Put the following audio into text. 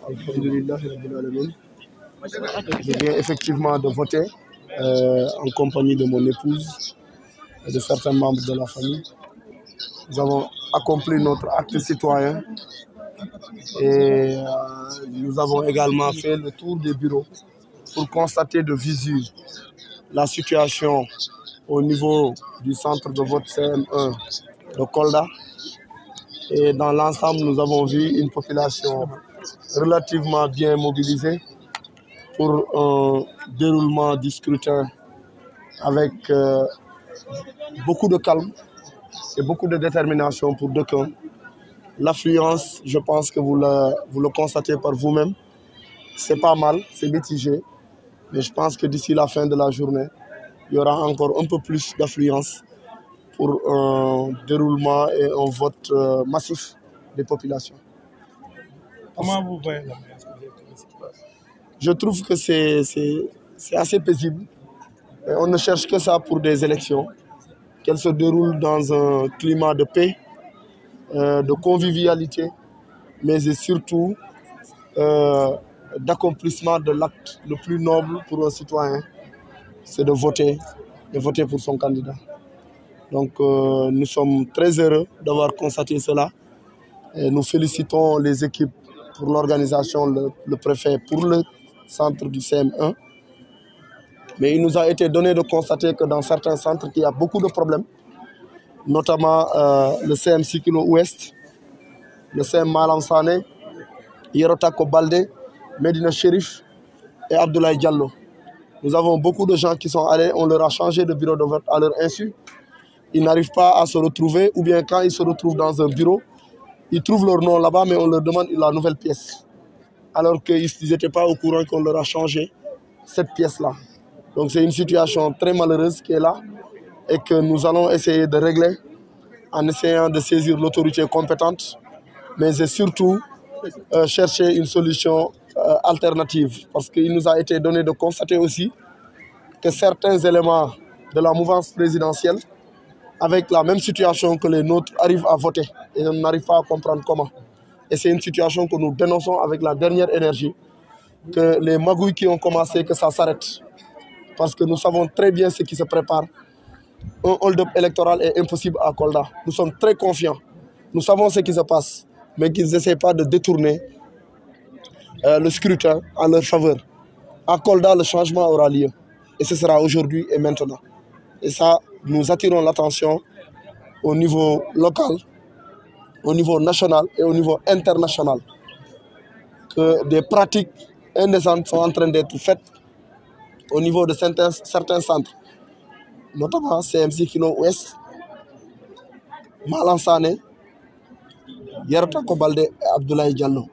Alhamdulillah, je viens effectivement de voter en compagnie de mon épouse et de certains membres de la famille. Nous avons accompli notre acte citoyen et nous avons également fait le tour des bureaux pour constater de visu la situation au niveau du centre de vote CM1 de Kolda. Et dans l'ensemble, nous avons vu une population relativement bien mobilisée pour un déroulement du scrutin avec beaucoup de calme et beaucoup de détermination pour d'aucuns. L'affluence, je pense que vous le constatez par vous-même, c'est pas mal, c'est mitigé, mais je pense que d'ici la fin de la journée, il y aura encore un peu plus d'affluence pour un déroulement et un vote massif des populations. Comment vous voyez la Je trouve que c'est assez paisible. Et on ne cherche que ça pour des élections, qu'elles se déroulent dans un climat de paix, de convivialité, mais surtout d'accomplissement de l'acte le plus noble pour un citoyen, c'est de voter pour son candidat. Donc nous sommes très heureux d'avoir constaté cela. Et nous félicitons les équipes pour l'organisation, le préfet pour le centre du CM1. Mais il nous a été donné de constater que dans certains centres, il y a beaucoup de problèmes, notamment le CM Sikilo Ouest, le CM Malam-Sané, Yerotako Baldé, Medina Chérif et Abdoulaye Diallo. Nous avons beaucoup de gens qui sont allés, on leur a changé de bureau de vote à leur insu. Ils n'arrivent pas à se retrouver, ou bien quand ils se retrouvent dans un bureau, ils trouvent leur nom là-bas, mais on leur demande la nouvelle pièce. Alors qu'ils n'étaient pas au courant qu'on leur a changé cette pièce-là. Donc c'est une situation très malheureuse qui est là et que nous allons essayer de régler en essayant de saisir l'autorité compétente, mais surtout chercher une solution alternative. Parce qu'il nous a été donné de constater aussi que certains éléments de la mouvance présidentielle, avec la même situation que les nôtres, arrivent à voter et on n'arrive pas à comprendre comment. Et c'est une situation que nous dénonçons avec la dernière énergie, que les magouilles qui ont commencé, que ça s'arrête. Parce que nous savons très bien ce qui se prépare. Un hold-up électoral est impossible à Kolda. Nous sommes très confiants. Nous savons ce qui se passe, mais qu'ils n'essaient pas de détourner le scrutin en leur faveur. À Kolda, le changement aura lieu. Et ce sera aujourd'hui et maintenant. Et ça, nous attirons l'attention au niveau local, au niveau national et au niveau international. Que des pratiques indécentes sont en train d'être faites au niveau de certains centres, notamment CMC Kino Ouest, Malam Sané, Yerotako Baldé et Abdoulaye Diallo.